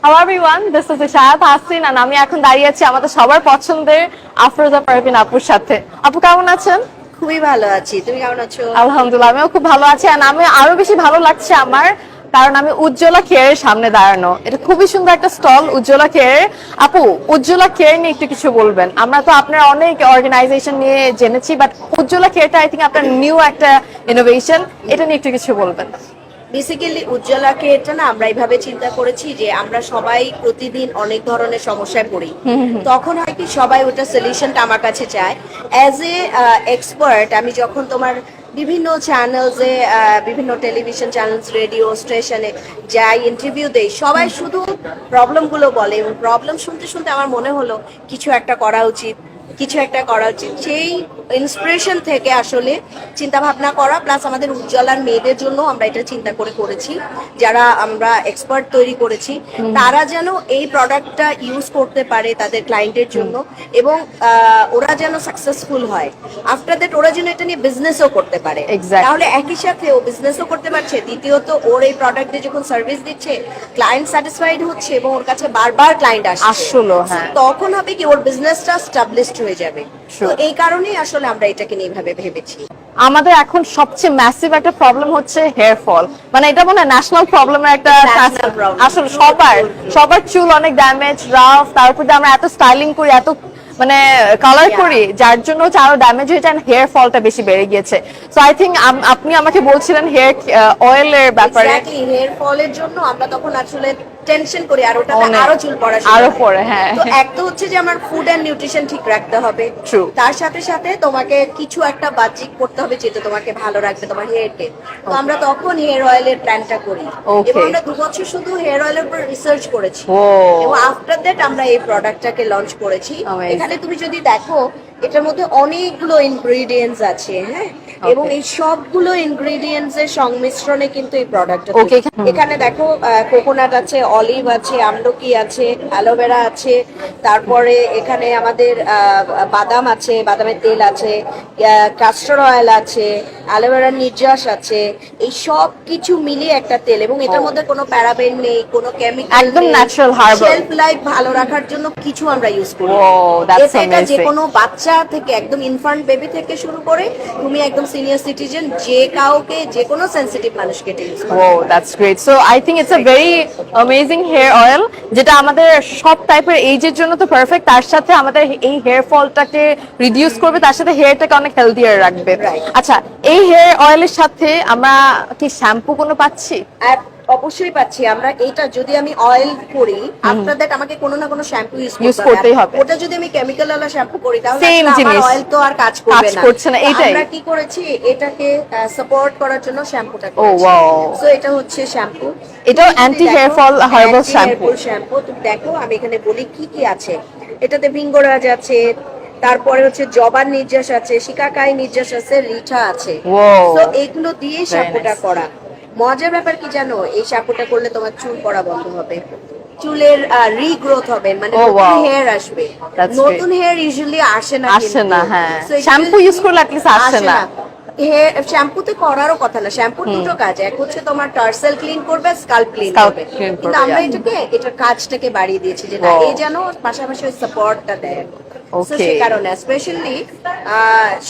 Hello everyone, this is Ishyaa Tahsin and আমি এখন দাঁড়িয়ে আছি আমাদের সবার পছন্দের আফরোজা পারভিন আপুর সাথে। আপু কেমন আছেন? খুবই ভালো আছি, তুমি কেমন আছো? আলহামদুলিল্লাহ, আমিও খুব ভালো আছি। আর আমি আরো বেশি ভালো লাগছে আমার, কারণ আমি উজ্জ্বলা কেয়ারের সামনে দাঁড়ানো। এটা খুবই সুন্দর একটা স্টল, উজ্জ্বলা কেয়ার। আপু, উজ্জ্বলা কেয়ার নিয়ে একটু কিছু বলবেন। আমরা তো আপনার অনেক অর্গানাইজেশন নিয়ে জেনেছি, বাট উজ্জ্বলা কেয়ারটা আই থিঙ্ক আপনার নিউ একটা ইনোভেশন, এটা নিয়ে একটু কিছু বলবেন। বেসিক্যালি উজ্জ্বলাকে এটা না আমরা এইভাবে চিন্তা করেছি যে আমরা সবাই প্রতিদিন অনেক ধরনের সমস্যায় পড়ি, তখন হয় কি সবাই ওটা সলিউশনটা আমার কাছে চায়। অ্যাজ এ এক্সপার্ট আমি যখন তোমার বিভিন্ন চ্যানেলসে, বিভিন্ন টেলিভিশন চ্যানেলস, রেডিও স্টেশনে যাই, ইন্টারভিউ দেই, সবাই শুধু প্রবলেমগুলো বলে এবং প্রবলেম শুনতে শুনতে আমার মনে হলো কিছু একটা করা উচিত, কিছু একটা করা উচিত। সেই ইন্সপিরেশন থেকে আসলে চিন্তা ভাবনা করা, প্লাস আমাদের উজ্জ্বলার মেয়েদের জন্য আমরা এটা চিন্তা করেছি, যারা আমরা এক্সপার্ট তৈরি করেছি তারা যেন এই প্রোডাক্টটা ইউজ করতে পারে তাদের ক্লায়েন্টের জন্য, এবং ওরা যেন সাকসেসফুল হয়। আফটার দ্যাট ওরা যেন এটা নিয়ে বিজনেসও করতে পারে। তাহলে একই সাথে ও বিজনেসও করতে পারছে, দ্বিতীয়ত ওর এই প্রোডাক্ট দিয়ে যখন সার্ভিস দিচ্ছে ক্লায়েন্ট স্যাটিসফাইড হচ্ছে এবং ওর কাছে বারবার ক্লায়েন্ট আসছে, তখন হবে কি ওর বিজনেসটা স্টাবলিশড হয়ে যাবে। তো এই কারণেই আসলে আমরা এটাকে নিয়ে ভাবে ভেবেছি। আমাদের এখন সবচেয়ে ম্যাসিভ একটা প্রবলেম হচ্ছে হেয়ার ফল, মানে এটা মনে হয় ন্যাশনাল প্রবলেমের একটা। আসলে সবার চুল অনেক ড্যামেজ, রাফ, তারপর আমরা এত স্টাইলিং করি, এত মানে কালার করি, যার জন্য হচ্ছে আরো ড্যামেজ হয়ে যায়, হেয়ার ফলটা বেশি বেড়ে গিয়েছে। সো আই থিঙ্ক আপনি আমাকে বলছিলেন হেয়ার অয়েলের ব্যাপারে। হেয়ার ফলের জন্য আমরা তখন আসলে টেনশন করি আর ওটাতে আরো চুল পড়া আরো পড়ে। হ্যাঁ, তো এক তো হচ্ছে যে আমার ফুড এন্ড নিউট্রিশন ঠিক রাখতে হবে, তার সাথে সাথে তোমাকে কিছু একটা বাহ্যিক করতে হবে যেটা তোমাকে ভালো রাখবে তোমার হেয়ারকে। তো আমরা তখন হেয়ার অয়েলের প্ল্যানটা করি এবং আমরা 2 বছর শুধু হেয়ার অয়েলের উপর রিসার্চ করেছি এবং আফটার দ্যাট আমরা এই প্রোডাক্টটাকে লঞ্চ করেছি। এখানে তুমি যদি দেখো এটার মধ্যে অনেকগুলো ইনগ্রেডিয়েন্টস আছে, হ্যাঁ, এবং এই সবগুলো ইনগ্রেডিয়েন্টস এর সংমিশ্রণে কিন্তু এই প্রোডাক্টটা। এখানে দেখো কোকোনাট আছে, অলিভ আছে, আমলকি আছে, অ্যালোভেরা আছে, তারপরে এখানে আমাদের বাদাম আছে, বাদামের তেল আছে, কাস্টর অয়েল আছে, অ্যালোভেরার নির্যাস আছে, এই সব কিছু মিলিয়ে একটা তেল, এবং এটার মধ্যে কোনো প্যারাবেন নেই, কোনো কেমিক্যাল নেই, একদম ন্যাচারাল হার্বাল। শেলফ লাইফ ভালো রাখার জন্য কিছু আমরা ইউজ করি। এটা যে কোনো বাচ্চা থেকে, একদম ইনফ্যান্ট বেবি থেকে শুরু করে তুমি একদম সিনিয়র সিটিজেন, যে কাউকে, যে কোনো সেনসিটিভ মানুষকে এটা ইউজ করতে। That's great. So I think it's a very amazing hair oil, যেটা আমাদের সব টাইপের এইজের জন্য তো পারফেক্ট। তার সাথে আমাদের এই হেয়ার ফলটাকে রিডিউস করবে, তার সাথে হেয়ারটাকে অনেক হেলদিয়ার রাখবে। আচ্ছা, এই হেয়ার অয়েলের সাথে আমরা কি শ্যাম্পু কোনো পাচ্ছি? অবশ্যই পাচ্ছি আমরা। এটা যদি আমি অয়েল করি, আফটার দ্যাট আমাকে কোনো না কোনো শ্যাম্পু ইউজ করতেই হবে। ওটা যদি আমি কেমিক্যাল ওয়ালা শ্যাম্পু করি তাহলে আমার অয়েল তো আর কাজ করছে না। আমরা কি করেছি, এটাকে সাপোর্ট করার জন্য শ্যাম্পুটা করেছি। সো এটা হচ্ছে শ্যাম্পু, এটাও anti hair fall herbal shampoo. তুমি দেখো আমি এখানে বলি কি কি আছে। এটাতে ভিঙ্গরাজ আছে, তারপরে হচ্ছে জবার নির্যাস আছে, শিকাকাই নির্যাস আছে, রিঠা আছে। তো এগুলো দিয়ে শ্যাম্পুটা করা। মজার ব্যাপার কি জানো, এই শ্যাম্পুটা করলে তোমার চুল পড়া বন্ধ হবে, চুলের রিগ্রোথ হবে, মানে নতুন হেয়ার আসবে। নতুন হেয়ার ইউজুয়ালি আসে না। হ্যাঁ, শ্যাম্পু ইউজ করলে অ্যাটলিস্ট আসে না। শ্যাম্পুতে করারও কথা না, শ্যাম্পুর দুটো কাজ, এক হচ্ছে তোমার টার্সেল ক্লিন করবে, স্কাল্প ক্লিন করবে, কিন্তু আমরা এটার কাজটাকে বাড়িয়ে দিয়েছি যে না, এই যেন পাশাপাশি ওই সাপোর্টটা দেয়। সেই কারণে স্পেশালি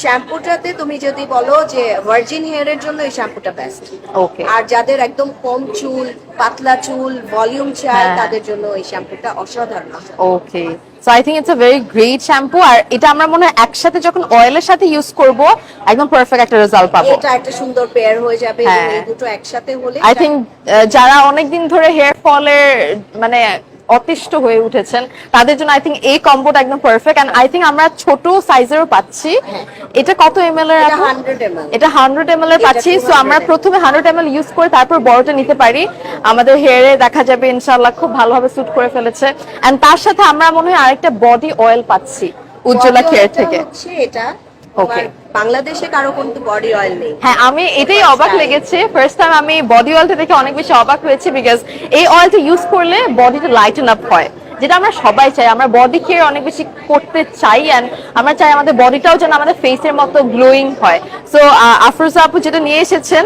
শ্যাম্পুটাতে তুমি যদি বলো যে ভার্জিন হেয়ারের জন্য এই শ্যাম্পুটা বেস্ট, আর যাদের একদম কম চুল, পাতলা চুল, ভলিউম চাই, তাদের জন্য এই শ্যাম্পুটা অসাধারণ। Okay, so I think it's a very great shampoo. আর এটা আমরা মনে হয় একসাথে যখন অয়েলের সাথে ইউজ করব একদম পারফেক্ট একটা রেজাল্ট পাবো। এটা একটা সুন্দর পেয়ার হয়ে যাবে, এই দুটো একসাথে হলে আই থিঙ্ক যারা অনেকদিন ধরে হেয়ার ফলের মানে অতিষ্ঠ হয়ে উঠেছেন তাদের জন্য আই থিঙ্ক এই কম্বোটা একদম পারফেক্ট। এন্ড আই থিঙ্ক আমরা ছোট সাইজেরও পাচ্ছি। এটা কত ml এর? এটা 100 ml এর পাচ্ছি। সো আমরা প্রথমে 100 ml ইউজ করে তারপর বড়টা নিতে পারি, আমাদের হেয়ারে দেখা যাবে ইনশাআল্লাহ খুব ভালোভাবে স্যুট করে ফেলেছে। এন্ড তার সাথে আমরা মনে হয় আরেকটা বডি অয়েল পাচ্ছি উজ্জ্বলা কেয়ার থেকে। এটা বাংলাদেশে কারো কিন্তু বডি অয়েল নেই। হ্যাঁ, আমি এটাই অবাক লেগেছে, ফার্স্ট টাইম আমি বডি অয়েলটা দেখে অনেক বেশি অবাক হয়েছি, বিকজ এই অয়েলটা ইউজ করলে বডিটা লাইটেন আপ হয় যেটা আমরা সবাই চাই। আমরা বডি কেয়ার অনেক বেশি করতে চাই এন্ড আমরা চাই আমাদের বডিটাও যেন আমাদের ফেসের মতো গ্লোয়িং হয়। সো আফরোজা আপু যেটা নিয়ে এসেছেন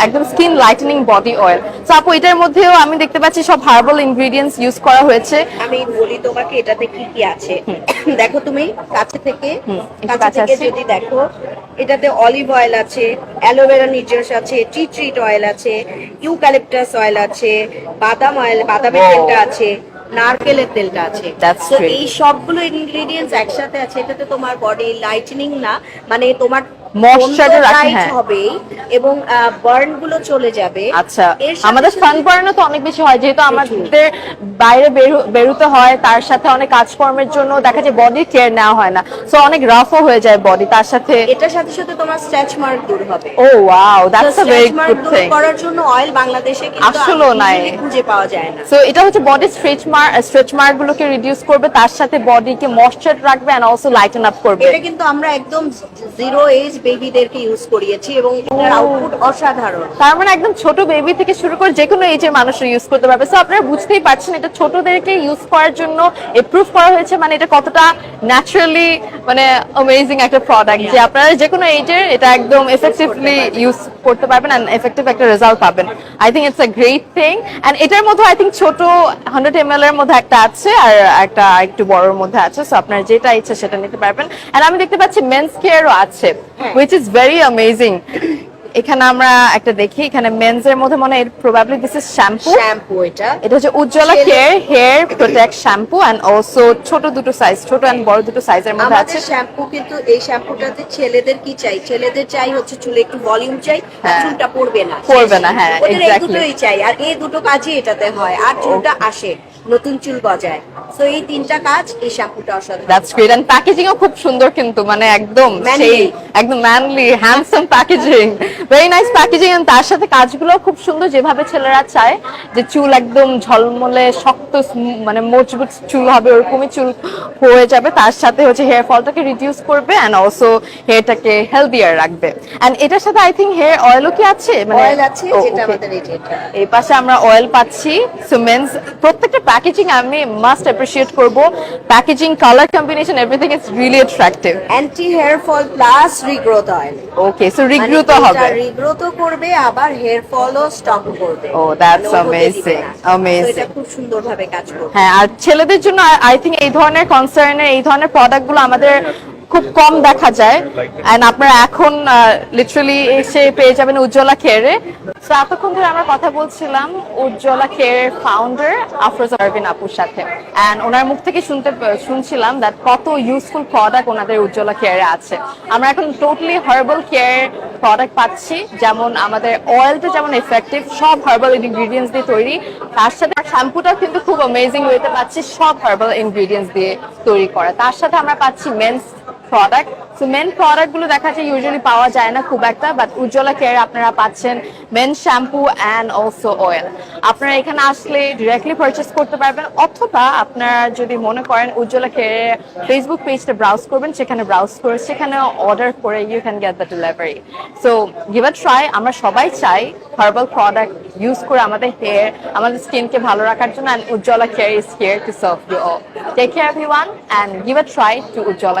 একদম skin lightning body oil. So আপু এটার মধ্যেও আমি দেখতে পাচ্ছি সব হার্বাল ইনগ্রেডিয়েন্টস ইউজ করা হয়েছে। আমি বলি তোমাকে এটাতে কি কি আছে। দেখো তুমি কাছে থেকে যদি দেখো, এটাতে অলিভ অয়েল আছে, অ্যালোভেরা নির্যাস আছে, টি ট্রিট অয়েল আছে, ইউক্যালিপটাস অয়েল আছে, বাদামের তেলটা আছে, নারকেলের তেলটা আছে। তো এই সবগুলো ইনগ্রেডিয়েন্টস একসাথে আছে। এটাতে তোমার বডি লাইটেনিং না, মানে তোমার ময়েশ্চারাইজার হবে এবং বার্ন গুলো চলে যাবে। আচ্ছা, আমাদের সানবার্নও তো অনেক বেশি হয়, যেহেতু আমাদের বাইরে বেরোতে হয়, তার সাথে অনেক কাজকর্মের জন্য দেখা যায় বডি কেয়ার নেওয়া হয় না, সো অনেক রাফও হয়ে যায় বডি। তার সাথে এটার সাথে সাথে তোমার স্ট্রেচ মার্ক দূর হবে। Oh wow, that's a very good thing. করার জন্য অয়েল বাংলাদেশে কিন্তু আসলে নাই, খুঁজে পাওয়া যায় না। সো এটা হচ্ছে বডি স্ট্রেচ মার্ক গুলোকে রিডিউস করবে, তার সাথে বডিকে ময়েশ্চার রাখবে এন্ড অলসো লাইটেন আপ করবে। এটা কিন্তু আমরা একদম জিরো এজ বেবিদেরকে ইউজ করিয়েছি এবং এটার আউটপুট অসাধারণ। তার মানে একদম ছোট বেবি থেকে শুরু করে যে কোনো এজের মানুষ ইউজ করতে পারবে। সো আপনারা বুঝতেই পারছেন এটা ছোটদেরকে ইউজ করার জন্য এপ্রুভ করা হয়েছে, মানে এটা কতটা ন্যাচারালি মানে অ্যামেজিং একটা প্রোডাক্ট, যে আপনারা যে কোনো এজের এটা একদম এফেক্টিভলি ইউজ করতে পারবেন এন্ড এফেক্টিভ একটা রেজাল্ট পাবেন। I think it's a great thing. And এটার মধ্যে আই থিংক ছোট 100 ml এর মধ্যে একটা আছে আর একটা একটু বড়র মধ্যে আছে, সো আপনার যেটা ইচ্ছা সেটা নিতে পারবেন। এন্ড আমি দেখতে পাচ্ছি মেন্স কেয়ারও আছে, which is very amazing. এখানে আমরা একটা দেখি, এখানে মেন্স এর মধ্যে মনে হয় প্রবাবলি দিস ইজ শ্যাম্পু। এটা হচ্ছে Ujjwala care hair protect shampoo and also ছোট দুটো সাইজ, ছোট এন্ড বড় দুটো সাইজের মধ্যে আছে। আমাদের শ্যাম্পু কিন্তু এই শ্যাম্পুটাতে ছেলেদের কি চাই, ছেলেদের চাই হচ্ছে চুলে একটু ভলিউম চাই, চুলটা পড়বে না। হ্যাঁ ওদের এই দুটোই চাই, আর এই দুটো কাজই এটাতে হয়, আর চুলটা আসে, নতুন চুল গজায়। সো এই তিনটা কাজ এই শ্যাম্পুটা অসাধারণ। That's great. এন্ড প্যাকেজিংও খুব সুন্দর, কিন্তু মানে একদম সেই একদম manly handsome packaging, very nice packaging. And তার সাথে কাজগুলো খুব সুন্দর, যেভাবে ছেলেরা চায় যে চুল একদম ঝলমলে শক্ত মানে মজবুত চুল হবে, ওরকমই চুল হয়ে যাবে। তার সাথে হচ্ছে হেয়ার ফলটাকে রিডিউস করবে এন্ড অলসো হেয়ারটাকে হেলদিয়ার রাখবে। এন্ড এটার সাথে আই থিংক হেয়ার অয়েলও কি আছে, মানে অয়েল আছে, যেটা আমাদের এই পাশে আমরা অয়েল পাচ্ছি। সো মেন্স প্রত্যেকটা প্যাকেজিং আমি মাস্ট অ্যাপ্রিশিয়েট করব। Packaging, colour combination, everything is really attractive. Anti hair fall plus regrowth oil. Okay, so regrowth হবে, রিগ্রোথ করবে, আবার হেয়ার ফলও স্টপ করবে। Oh that's amazing, amazing. এটা খুব সুন্দরভাবে কাজ করবে। হ্যাঁ, আর ছেলেদের জন্য আই থিংক এই ধরনের কনসার্নের এই ধরনের প্রোডাক্টগুলো আমাদের খুব কম দেখা যায়। এন্ড আপনারা এখন লিটারালি এসে পেয়ে যাবেন উজ্জ্বলা কেয়ারে। সো এতক্ষণ ধরে আমরা কথা বলছিলাম উজ্জ্বলা কেয়ার ফাউন্ডার আফরোজা পারভিন আপুর সাথে, এন্ড ওনার মুখ থেকে শুনছিলাম দ্যাট কত ইউজফুল প্রোডাক্ট ওনাদের উজ্জ্বলা কেয়ারে আছে। আমরা এখন টোটালি হার্বাল কেয়ার প্রোডাক্ট পাচ্ছি, যেমন আমাদের অয়েলটা যেমন এফেক্টিভ, সব হার্বাল ইনগ্রিডিয়েন্টস দিয়ে তৈরি, তার সাথে শ্যাম্পুটাও কিন্তু খুব অ্যামেজিং ওয়েতে পাচ্ছি, সব হার্বাল ইনগ্রিডিয়েন্টস দিয়ে তৈরি করা। তার সাথে আমরা পাচ্ছি men's product. So men product গুলো দেখা যায় ইউজুয়ালি পাওয়া যায় না খুব একটা, বাট উজ্জ্বলা কেয়ার আপনারা পাচ্ছেন men shampoo and also oil. আপনারা এখানে আসলে ডিরেক্টলি পারচেস করতে পারবেন, অথবা আপনারা যদি মনে করেন উজ্জ্বলা কেয়ারের ফেসবুক পেজটা ব্রাউজ করবেন, সেখানে ব্রাউজ করে সেখানে অর্ডার করে you can get the delivery. So give a try. আমরা সবাই চাই হার্বাল প্রোডাক্ট ইউজ করে আমাদের হেয়ার, আমাদের স্কিনকে ভালো রাখার জন্য, and Ujjwala care is here to serve you all. Take care everyone and give a try to Ujjwala.